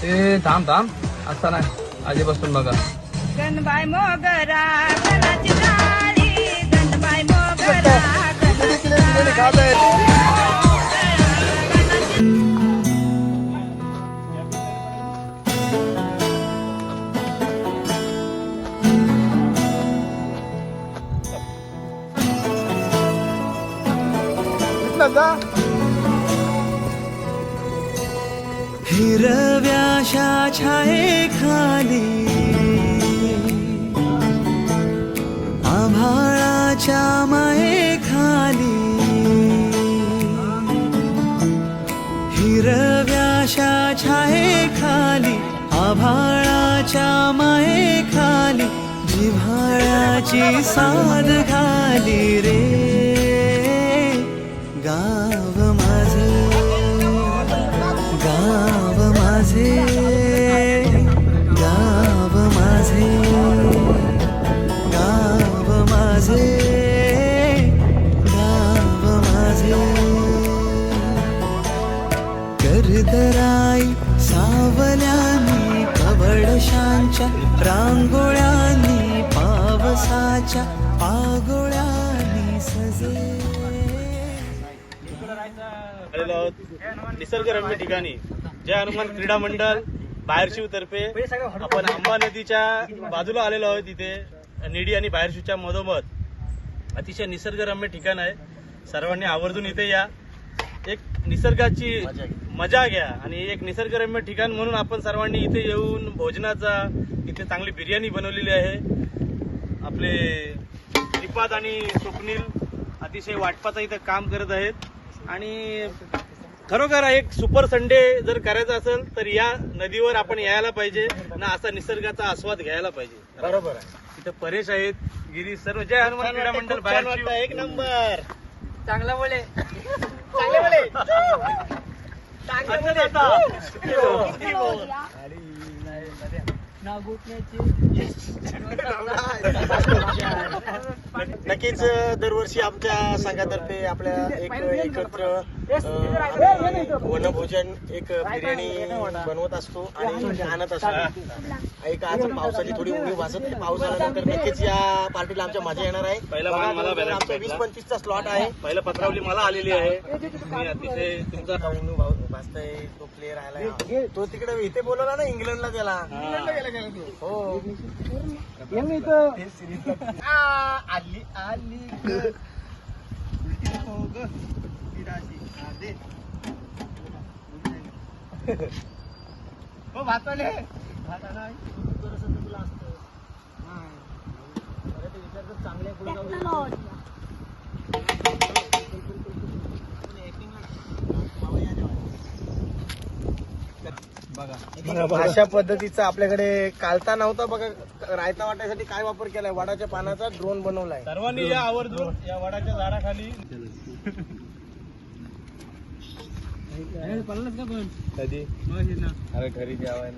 ते थांब असता नाही आधी बसून बघा. गणबाई मोगरा गणाची जाळी, गणबाई मोगरा गणाची जाळी. हिरव्याशा छायेखाली आभाळाच्या मायेखाली, हिरव्याशा छायेखाली आभाळाच्या मायेखाली जिव्हाळ्याची साद घाली रे गाव माझे, गाव माझे, गाव माझे, गाव माझे, गाव माझे. कर्दराई सावल्यानी कवळशांच्या रांगोळ्यांनी पावसाच्या पागोळ्यांनी सजे. निसर्गरम्य ठिकाणी जय हनुमान क्रीडा मंडळ बाहेरशिव तर्फे आपण आंबा नदीच्या बाजूला आलेलो आहोत. इथे निडी आणि बाहेरशिवच्या मधोमध अतिशय निसर्गरम्य ठिकाण आहे. सर्वांनी आवर्जून इथे या, एक निसर्गाची मजा घ्या आणि एक निसर्गरम्य ठिकाण म्हणून आपण सर्वांनी इथे येऊन भोजनाचा, इथे चांगली बिर्याणी बनवलेली आहे. आपले श्रीपाद आणि स्वप्नील अतिशय वाटपाचा इथं काम करत आहेत आणि खरोखर एक सुपर संडे जर करायचा असेल तर या नदीवर आपण यायला पाहिजे ना, असा निसर्गाचा आस्वाद घ्यायला पाहिजे. बरोबर आहे. इथं परेश आहेत, गिरीश, सर्व जय हनुमान क्रीडा मंडळ बाहेर एक नंबर. चांगला बोले, चांगले बोले. नक्कीच दरवर्षी आमच्या संघातर्फे आपल्या एक एकत्र वनभोजन, एक बिर्याणी बनवत असतो आणि आणत असतो. एक आज पावसाची थोडी उणीव भासत आहे. पाऊस आल्यानंतर नक्कीच या पार्टीला आमच्या मजा येणार आहे. आमचा 20-25चा स्लॉट आहे. पहिलं पत्रावली मला आलेली आहे. अतिशय तुमचा उणीव भासतंय. तो प्लेअर आलाय, तो तिकडे इथे बोलवला ना इंग्लंडला, त्याला हो आली आली हो भातले अशा पद्धतीचा आपल्याकडे कालता नव्हता बघा. रायता वाटायसाठी काय वापर केलाय? वडाच्या पानाचा ड्रोन बनवलाय. सर्वांनी या आवर्जून या वडाच्या झाडाखाली. कधी अरे घरी जेवाय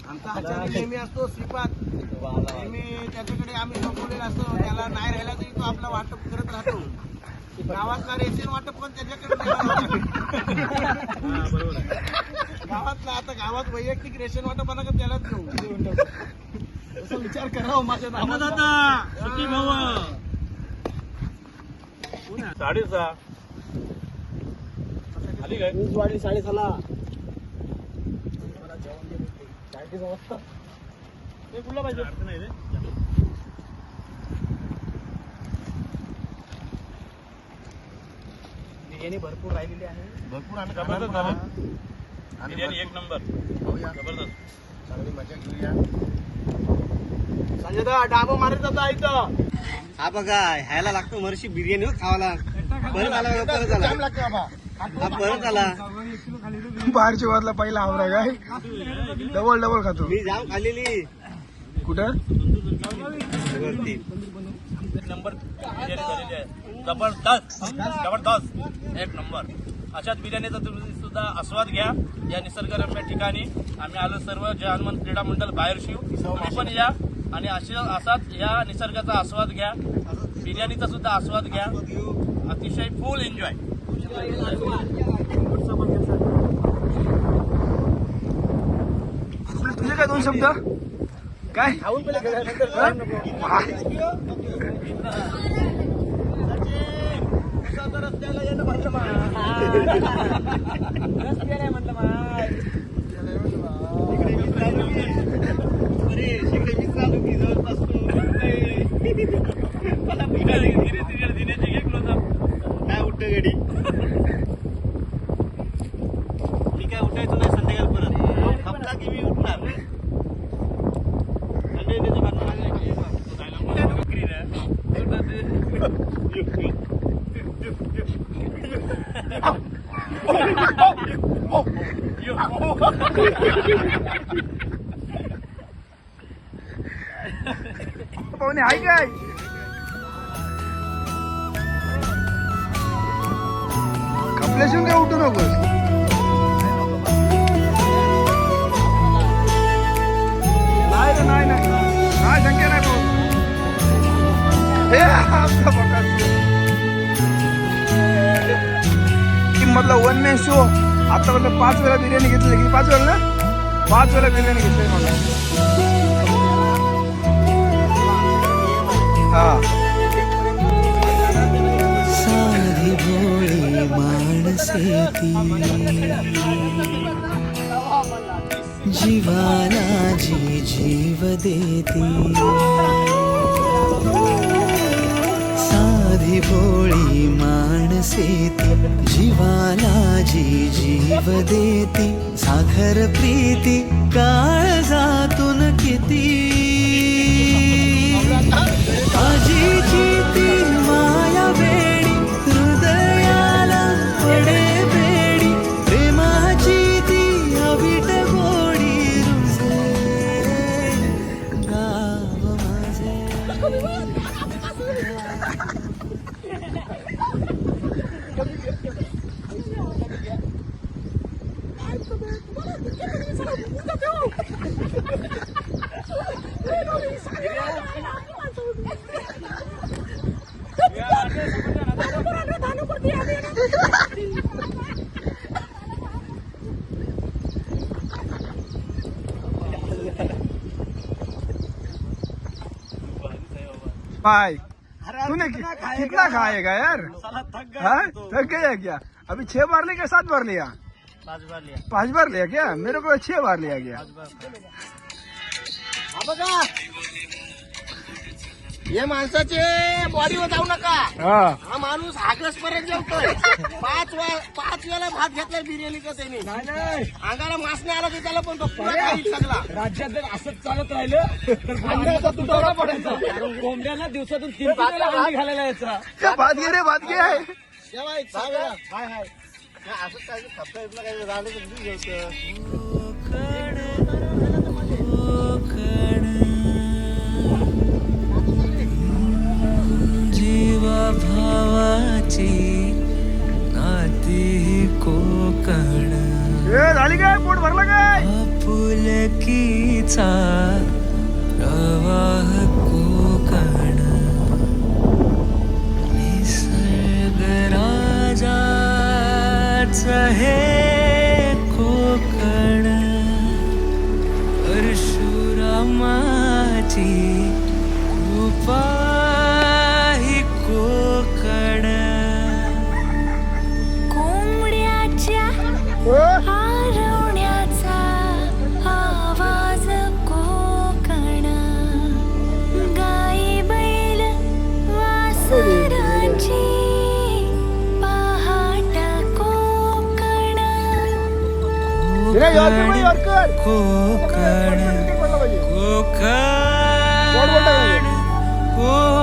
आमचा आचार्य नेहमी असतो श्रीपाद, नेहमी त्याच्याकडे आम्ही सोपवलेला असतो. त्याला नाही राहिला तरी तो आपला वाटप करत राहतो. गावातला रेशन वाटप पण त्याच्याकडे. गावातला आता गावात वैयक्तिक रेशन वाटप आला का त्यालाच घेऊ. असा विचार करावा माझ्या नावात. साडेसहा आली काय वाढली 6:30ला. कुठला पाहिजे नाही रे. बिर्याणी भरपूर राहिलेली आहे. भरपूर आणि बिर्याणी एक नंबर. जबरदस्त. चांगली मजा घेऊया. संजय दा डाबो मारत होता इथं. हा बघा ह्याला लागतो मरशी बिर्याणी खावाला. परत आला परत आला हा परत आला. बाहेरच्या वाजला पहिला आवरा काय डबल खातो मी जाम खाल्लेली. कुठं वरती नंबर बिर्याणी झालेली आहे. जबरदस्त जबरदस्त एक नंबर. अशाच बिर्याणीचा तुम्ही सुद्धा आस्वाद घ्या या निसर्गरम्य ठिकाणी. आम्ही आलो सर्व जय हनुमान क्रीडा मंडळ बाहेरशिव. तुम्ही पण या आणि असाच या निसर्गाचा आस्वाद घ्या, बिर्याणीचा सुद्धा आस्वाद घ्या अतिशय फुल एन्जॉय. तुझे काय दोन शब्द काय काय उठत गडी मी काय उठायचो नाही संध्याकाळ परत खपला की मी उठणार. पाहुणे आहे काय खपल्याशिवाय काय उठू नकोस. नाही रे, नाही नाही काय शंका नाही भाऊ. हे आमचा बघा किंमतला वन मॅन शो. आतापर्यंत 5 वेळा बिर्याणी घेतली की 5 वेळा ना 5 वेळा बिर्याणी घेतली मला. हा साधी भोळी माणसे ती जीवाला जी जीव देती. साधी भोळी माणसे ती जीवाला जी जीव देती. साखर प्रीती काळजातून किती आजीची ती माया वेडी हृदयाला पडे बेडी. प्रेमाची ती अवीट गोडी रुजे गाव माझे. भाई तूने कितना खाएगा यार. हाँ थक गया क्या. अभी 6 बार लिया 7 बार लिया 5 बार लिया. 5 बार लिया क्या. मेरे को 6 बार लिया गया. बघा या माणसाचे बॉडीवर जाऊ नका. हा हा माणूस आग्रस पर्यंत जेवतोय. 5 वेळा भात घेतलाय बिर्याणीचा त्याने. अंगाला मास नाही आला की त्याला पण तो पुरा खाईल सगळा. राज्यात जर असंच चालत राहिलं तर भांड्याचा तुटवडा पडायचा. कोंबड्यांना दिवसातून 3 वेळा अंडी घालायला यायचा. क्या बात घे रे बात घे आहे. जेव्हा एक 6 वेळा हाय हाय असंच काय खपता इथलं काही झालं तर तुम्ही जेवतं. जीवा भावाची नाती कोकण. ए झाली काय पोट भरलं काय. आपुलकीचा प्रवाह कोकण. निसर्ग राजाच हे कोकण. परशुरामाची कृपा ही कोकण. कोंबड्याच्या आरवण्याचा आवाज कोकण. गाई बैल वासरांची पहाट कोकण. कोकण कोकण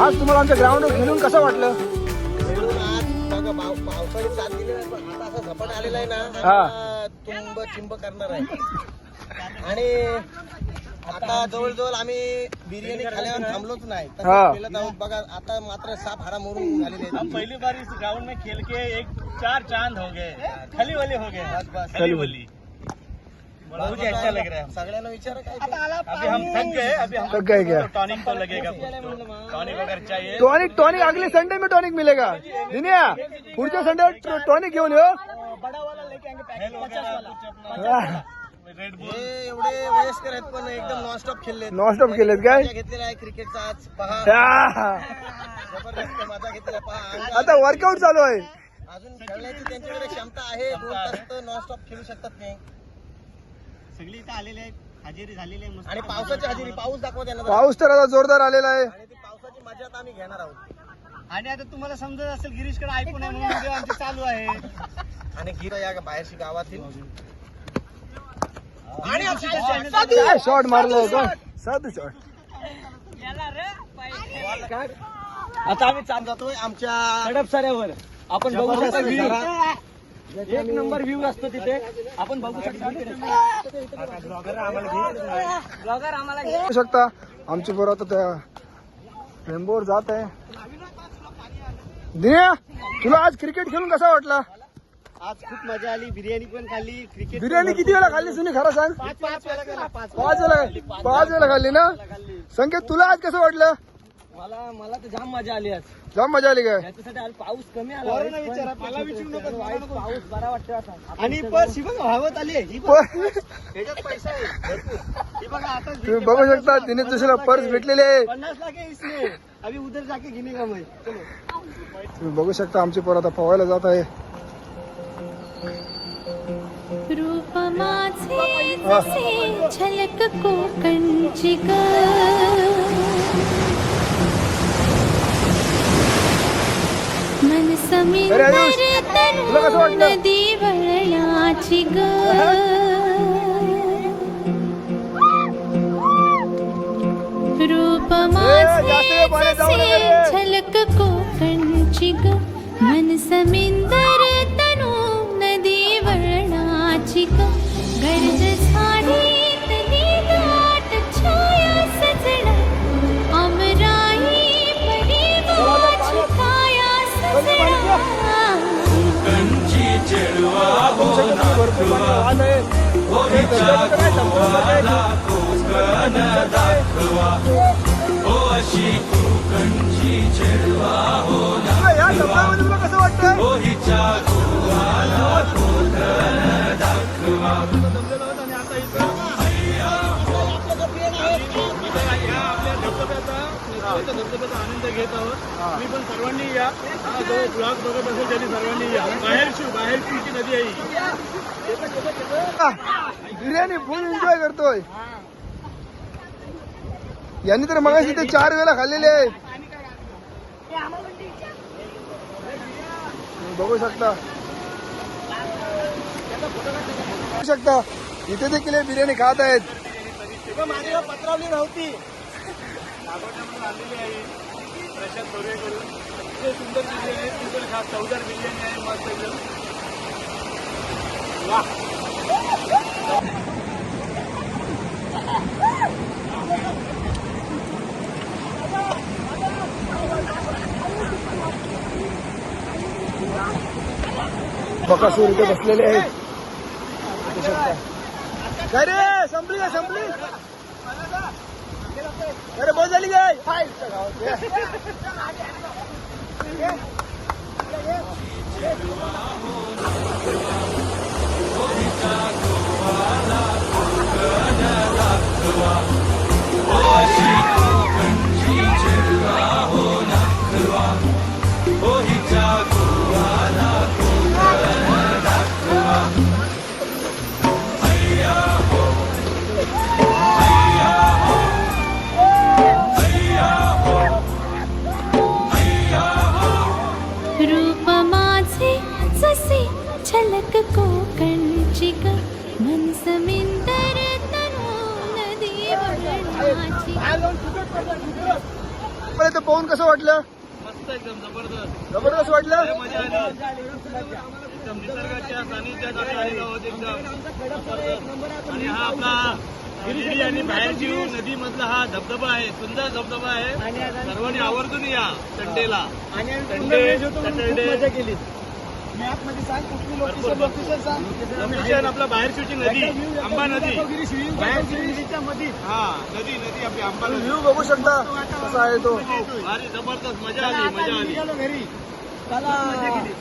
आज तुम्हाला आमच्या ग्राउंडवर खेळून कसं वाटलं. आज बघा पावसाळी साथ दिली नाही पण आता असा झपाट आलेला आहे ना हा. तुंब चिंब करणार आहे. आणि आता जवळजवळ आम्ही बिर्याणी खाल्यावर थांबलोच नाही तर हा. पेलत आहोत बघा. आता मात्र साप हारा मोरून झालेले आहेत. हम पहली बार इस ग्राउंड में खेल के एक 4 चांद हो गए, खली वाली हो गए, बस. खली वाली मुझे अच्छा लग रहा है. सगळ्यांना विचारा काय अभी हम थक गए, अभी हम थक गए क्या? टॉनिक तो लगेगा, टॉनिक वगैरह चाहिए. टॉनिक टॉनिक अगले संडे में टॉनिक मिलेगा. दिन्या पुढच्या संडे टॉनिक घेऊन येऊ. हेल हो गया, कुछ अपना रेड बुल. हे एवढे वयस्कर आहेत पण एकदम नॉनस्टॉप खेळले. नॉनस्टॉप केलेत काय? मजा घेतलेला आहे क्रिकेटचा आज पहा. हा. जबरदस्त मजा घेतलेला आहे. पहा अंगावर आता वर्कआउट चालू आहे. अजून खेळण्याची त्यांच्याकडे क्षमता आहे. 2 तास नॉनस्टॉप खेळू शकतात ते. सगळी इथं आलेले आहेत, हजेरी झालेली आहे. आणि पावसाची हजेरी, पाऊस दाखवा त्यांना जरा. पाऊस तर आता जोरदार आलेला आहे. आणि ती पावसाची मजा आता आम्ही घेणार आहोत. आणि आता तुम्हाला समजत असेल गिरीशकडे ऐकून आहे म्हणून video आमची चालू आहे. आणि गिर या बाहेरची गावातील आणि काय शॉट मारलं का? साधू शॉट. आता आम्ही चालत जातोय आमच्या कडपसाऱ्यावर. आपण बघू शकता व्ह्यू, एक नंबर व्ह्यू असतो तिथे. आपण बघू शकता ब्लॉगर आम्हाला बघू शकता आमची पोरं आता त्या रेनबोवर जात आहे. दिन्या तुला आज क्रिकेट खेळून कसा वाटला? आज खूप मजा आली. बिर्याणी पण खाल्ली. क्रिकेट बिर्याणी किती वेळा खाल्ली तुम्ही खरं सांग? 5 वेळा केला. 5 पाच वेळा खाल्ली ना? संकेत तुला आज कसं वाटलं? मला तर जाम मजा आली आज. जाम मजा आली काय? याच्यासाठी आज पाऊस कमी आला. पोरांना विचारा, मला विचारू नका, वाईट पाऊस बरा वाटतो आता. आणि पण शिवम हवत आली. ही बघ, ह्याच्यात पैसा आहे भरपूर. ही बघा आता तुम्ही बघू शकता दिनेश जोशीला पर्स भेटलेले आहे. 50 लाख है इसमें. अभी उधर जाके गिनेगा मैं. चलो. तुम्ही बघू शकता आमची पोरं आता पोहायला जात आहे. रूप माझे जसे झलक कोकणची ग, मन अरे आयुष, समिंदर तुला कसं वाटलं? नदी वळल्याची ग, रूप माझे जास्त वेळ पाण्यात जाऊ नका जसे रे. झलक कोकणची ग, मन समिंदर तनु नदी वळणाची ग, गर्द झाडीतली दाट छाया सजना, अमराई परी माझी काया सजना. भरपूर पाणी वाहत आहे. हे धबधब्याचं काय संपूर्ण तुला या धबधब्यामध्ये तुला कसं वाटतं? धबधब्याचा आनंद घेत आहोत. मी पण सर्वांनी या. हा जो ब्लॉग बघत असेल त्यांनी सर्वांनी या. बाहेरची नदी आहे ही. बिर्याणी फुल एन्जॉय करतोय. यांनी तर मगाशी ते 4 वेळा खाल्लेले आहे. तुम्ही बघू शकता इथे देखील हे बिर्याणी खात आहेत. माझी पत्रावली नव्हती. आणलेली आहे प्रशांत बोरवेकडून. इतके सुंदर बिर्याणी आहे, सुंदर खास चवदार बिर्याणी आहे. मस्त एकदम. बकासूर इथे बसलेले आहेत. काय रे संपली काय संपली? अरे बहुत झाली काय? रूप माझे जसे झलक कोकणची ग, मन समिंदर तनु नदी वळणाची ग. मला ते पाहून कसं वाटलं? मस्त एकदम जबरदस्त. जबरदस्त वाटलं. मजा आली. एकदम निसर्गाच्या सानिध्यात आम्ही आलेलो आहोत एकदम. आणि हा आपला गिरी आणि बाहेरची नदी मधला हा धबधबा आहे, सुंदर धबधबा आहे. सर्वांनी आवर्जून या संडेला. आणि आम्ही पूर्ण संडे, वेळ होतो म्हणून खूप सॅटर्डे. मजा केली. मॅप मध्ये सांग कुठली लोकेशन सांग. लोकेशन आपला बाहेरची नदी, आंबा नदी. नदीच्या मध्ये हा नदी आपली आंबा नदी. व्ह्यू बघू शकता कसा आहे तो. भारी जबरदस्त मजा आली. निघालो घरी. चला मजा केली.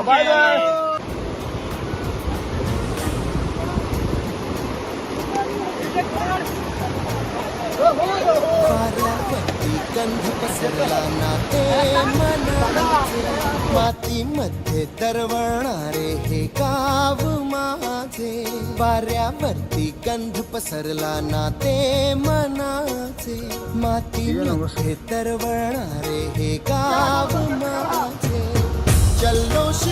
Bye bye. वाऱ्यावरती गंध पसरला ना ते मनाचे, मातीमध्ये तरवणारे हे गाव माझे. वाऱ्यावरती गंध पसरला ना ते मनाचे, मातीमध्ये तरवणारे हे गाव माझे. जल्लोष